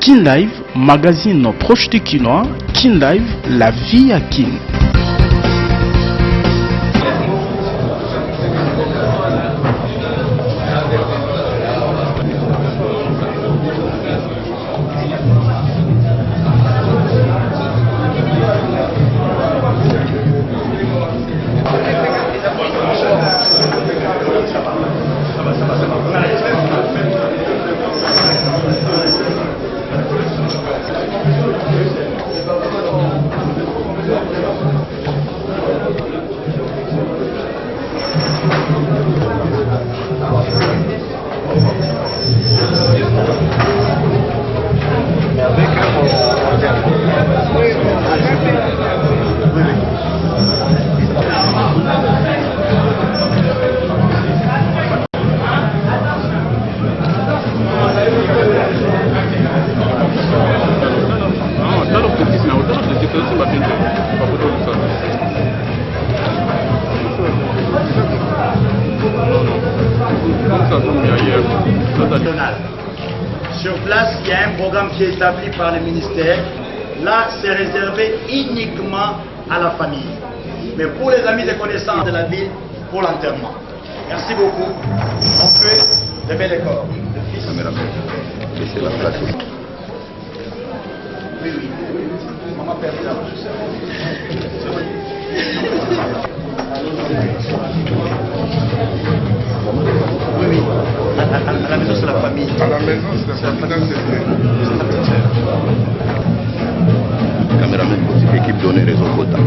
Kin Live, magazine proche du Kinois. Kin Live, la vie à Kin. Sur place, il y a un programme qui est établi par le ministère. Là, c'est réservé uniquement à la famille. Mais pour les amis et connaissances de la ville, pour l'enterrement. Merci beaucoup. On peut lever les corps. Laissez la place. Oui, oui. Maman perd ça. Oui, oui. À la maison, c'est la famille. À la maison, c'est la famille. Caméraman, équipe donnée raison quota.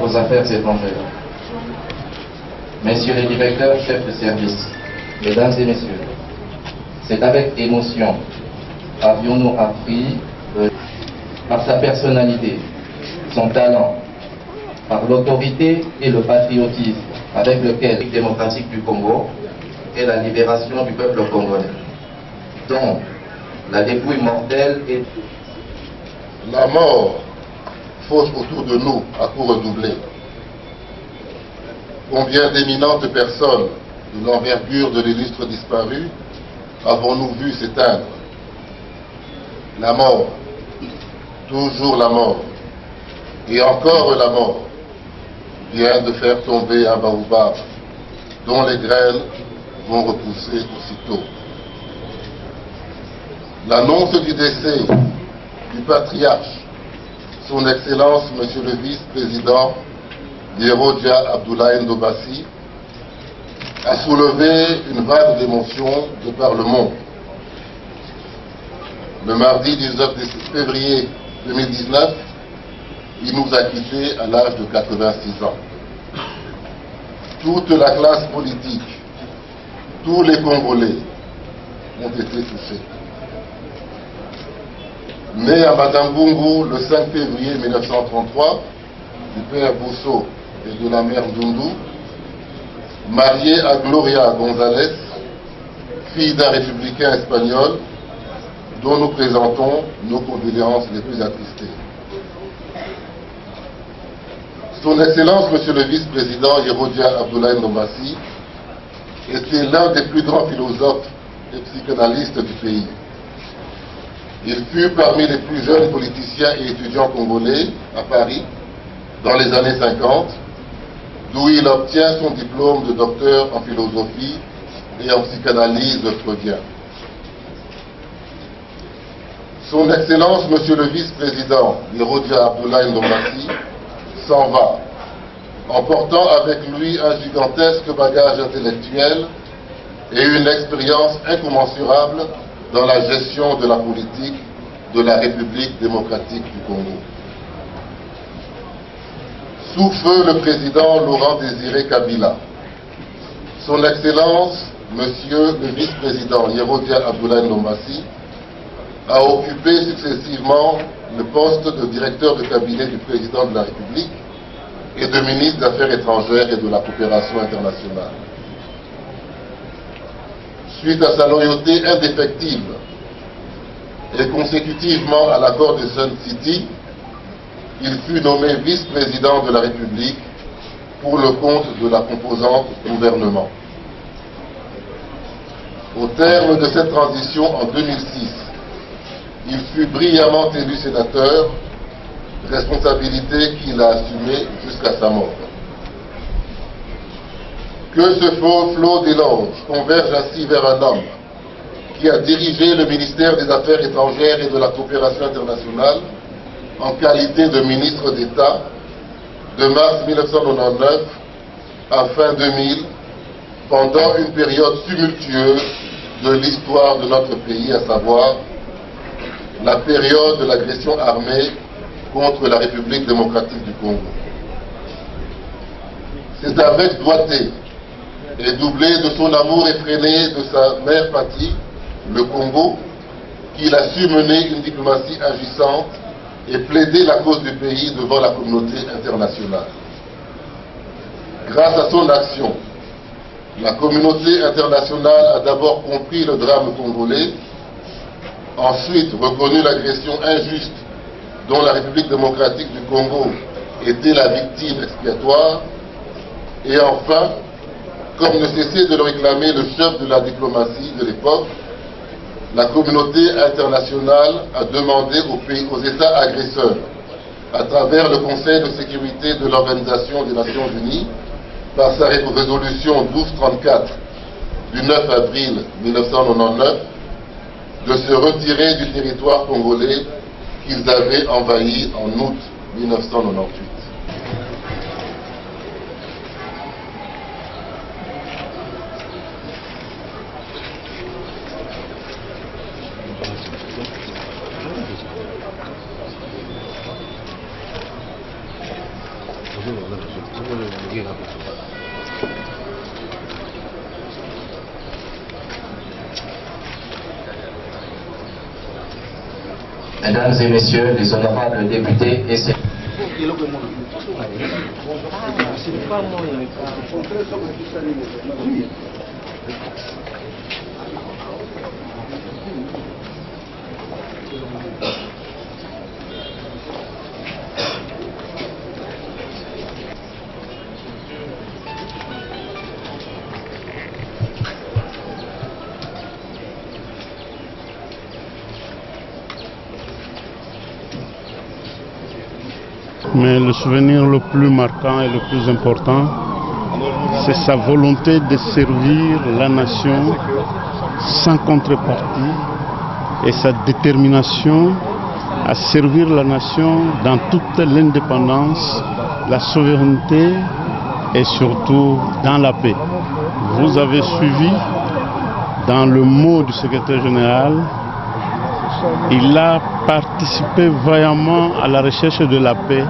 Aux affaires étrangères. Messieurs les directeurs, chefs de service, mesdames et messieurs, c'est avec émotion avions-nous appris par sa personnalité, son talent, par l'autorité et le patriotisme avec lequel la démocratique du Congo et la libération du peuple congolais, dont la dépouille mortelle est La mort fauche autour de nous à coup redoublé. Combien d'éminentes personnes de l'envergure de l'illustre disparu avons-nous vu s'éteindre? La mort, toujours la mort, et encore la mort, vient de faire tomber un baobab dont les graines vont repousser aussitôt. L'annonce du décès du patriarche, son Excellence Monsieur le Vice-président Yerodja Abdoulaye Ndobassi, a soulevé une vague d'émotions de par le monde. Le mardi 19 février 2019, il nous a quittés à l'âge de 86 ans. Toute la classe politique, tous les Congolais ont été touchés. Né à Madambungu le 5 février 1933, du père Bousso et de la mère Dundu, marié à Gloria González, fille d'un républicain espagnol, dont nous présentons nos condoléances les plus attristées. Son Excellence, Monsieur le Vice-président Yerodja Abdoulaye Ndobassi, était l'un des plus grands philosophes et psychanalystes du pays. Il fut parmi les plus jeunes politiciens et étudiants congolais à Paris dans les années 50, d'où il obtient son diplôme de docteur en philosophie et en psychanalyse freudien. Son Excellence, Monsieur le Vice-président Yerodja Abdoulaye Ndobassi, s'en va, emportant avec lui un gigantesque bagage intellectuel et une expérience incommensurable dans la gestion de la politique de la République démocratique du Congo. Sous feu le président Laurent-Désiré Kabila, son Excellence, Monsieur le Vice-président Yerodja Abdoulaye Ndobassi, a occupé successivement le poste de directeur de cabinet du président de la République et de ministre des Affaires étrangères et de la coopération internationale. Suite à sa loyauté indéfectible et consécutivement à l'accord de Sun City, il fut nommé vice-président de la République pour le compte de la composante gouvernement. Au terme de cette transition en 2006, il fut brillamment élu sénateur, responsabilité qu'il a assumée jusqu'à sa mort. Que ce faux flot d'éloges converge ainsi vers un homme qui a dirigé le ministère des Affaires étrangères et de la coopération internationale en qualité de ministre d'État de mars 1999 à fin 2000, pendant une période tumultueuse de l'histoire de notre pays, à savoir la période de l'agression armée contre la République démocratique du Congo. C'est avec doigté et doublé de son amour effréné de sa mère patrie, le Congo, qu'il a su mener une diplomatie agissante et plaider la cause du pays devant la communauté internationale. Grâce à son action, la communauté internationale a d'abord compris le drame congolais, ensuite reconnu l'agression injuste dont la République démocratique du Congo était la victime expiatoire, et enfin, comme ne cessait de le réclamer le chef de la diplomatie de l'époque, la communauté internationale a demandé aux États agresseurs, à travers le Conseil de sécurité de l'Organisation des Nations Unies, par sa résolution 1234 du 9 avril 1999, de se retirer du territoire congolais qu'ils avaient envahi en août 1998. Mesdames et messieurs les honorables députés et sénateurs, Mais le souvenir le plus marquant et le plus important, c'est sa volonté de servir la nation sans contrepartie et sa détermination à servir la nation dans toute l'indépendance, la souveraineté et surtout dans la paix. Vous avez suivi dans le mot du secrétaire général, il a participé vaillamment à la recherche de la paix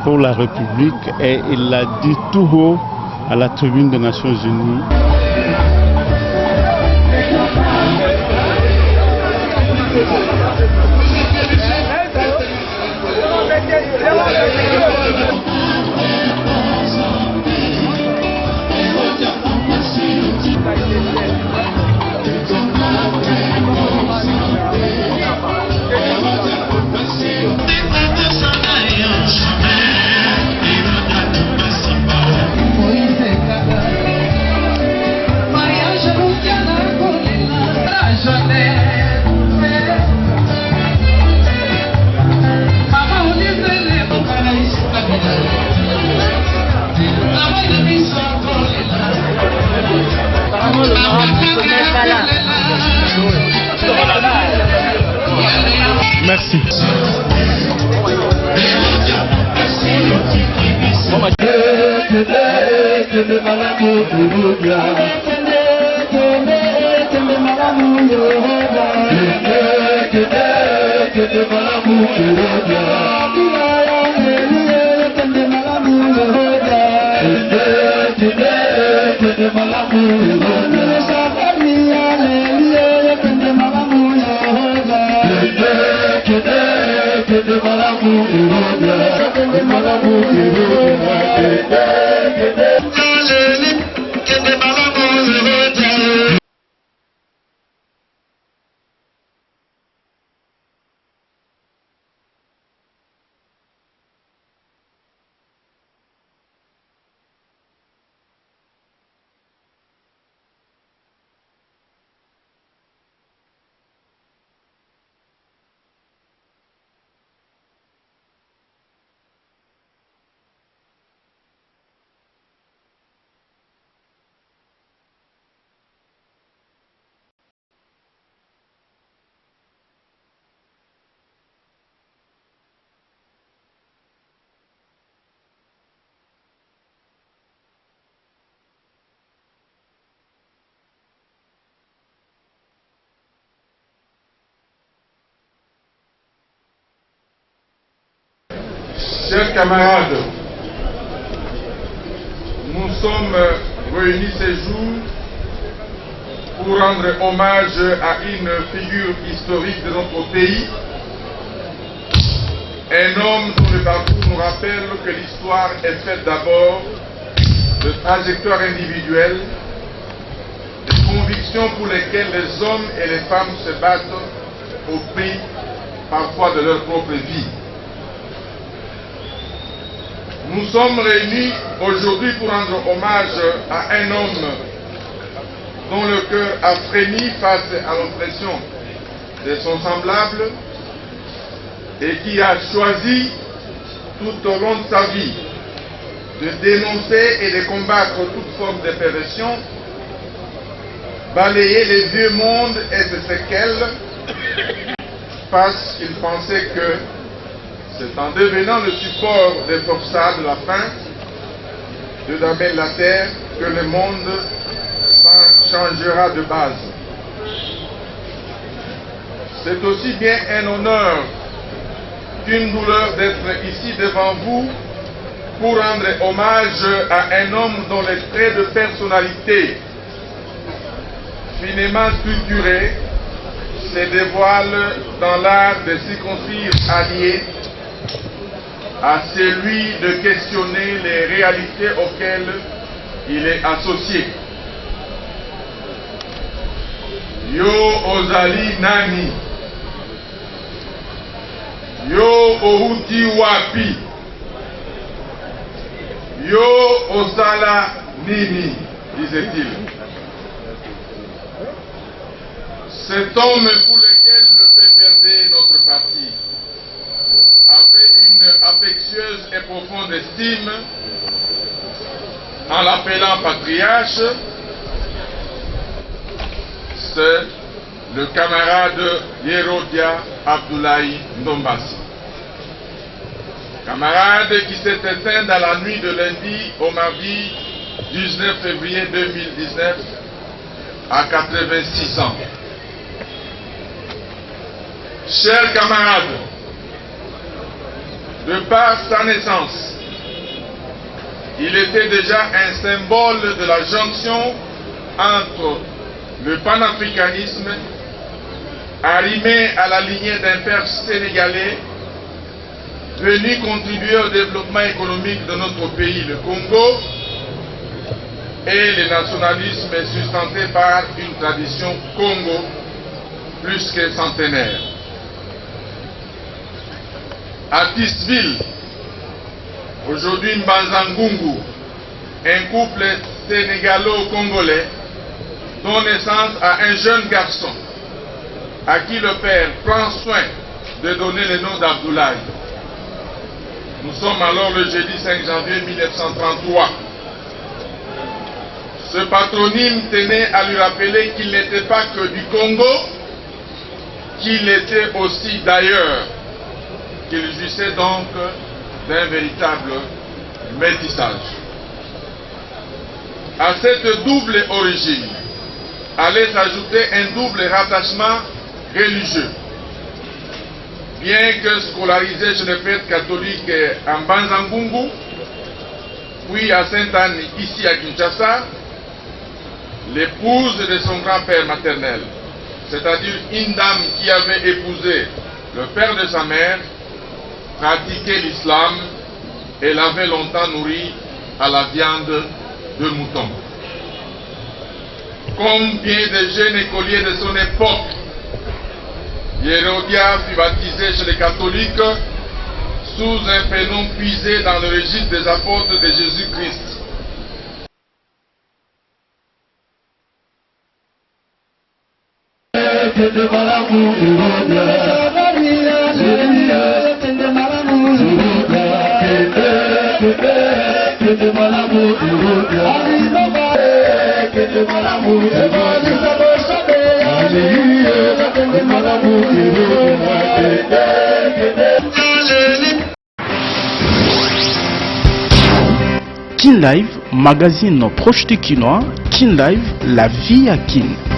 pour la République et il l'a dit tout haut à la tribune des Nations Unies. Merci. Chers camarades, nous sommes réunis ce jour pour rendre hommage à une figure historique de notre pays, un homme dont le parcours nous rappelle que l'histoire est faite d'abord de trajectoires individuelles, de convictions pour lesquelles les hommes et les femmes se battent au prix parfois de leur propre vie. Nous sommes réunis aujourd'hui pour rendre hommage à un homme dont le cœur a frémi face à l'oppression de son semblable et qui a choisi tout au long de sa vie de dénoncer et de combattre toute forme de perversion, balayer les vieux mondes et ses séquelles parce qu'il pensait que c'est en devenant le support des forçats de la faim, de damer la terre, que le monde changera de base. C'est aussi bien un honneur qu'une douleur d'être ici devant vous pour rendre hommage à un homme dont les traits de personnalité finement structurés se dévoilent dans l'art de circonscrire alliés à celui de questionner les réalités auxquelles il est associé. Yo ozali nani, yo outi wapi, yo osala nini, disait-il. Cet homme pour lequel le PPRD, notre parti, avait une affectueuse et profonde estime en l'appelant patriarche, c'est le camarade Yerodia Abdoulaye Ndombassi. Camarade qui s'est éteint dans la nuit de lundi au mardi 19 février 2019 à 86 ans. Chers camarades, de par sa naissance, il était déjà un symbole de la jonction entre le panafricanisme, arrimé à la lignée d'un père sénégalais, venu contribuer au développement économique de notre pays, le Congo, et le nationalisme sustenté par une tradition Congo plus que centenaire. À Tisville, aujourd'hui Mbanzangungu, un couple sénégalo-congolais, donne naissance à un jeune garçon à qui le père prend soin de donner le nom d'Abdoulaye. Nous sommes alors le jeudi 5 janvier 1933. Ce patronyme tenait à lui rappeler qu'il n'était pas que du Congo, qu'il était aussi d'ailleurs, qu'il jouissait donc d'un véritable métissage. À cette double origine allait s'ajouter un double rattachement religieux. Bien que scolarisé chez le prêtre catholique en Banzangungu, puis à Sainte-Anne, ici à Kinshasa, l'épouse de son grand-père maternel, c'est-à-dire une dame qui avait épousé le père de sa mère, pratiquait l'islam et l'avait longtemps nourri à la viande de mouton. Comme bien de jeunes écoliers de son époque, Yerodia fut baptisé chez les catholiques sous un prénom puisé dans le registre des apôtres de Jésus-Christ. Kin Live, magazine proche du Kinois. Kin Live, la vie à Kin.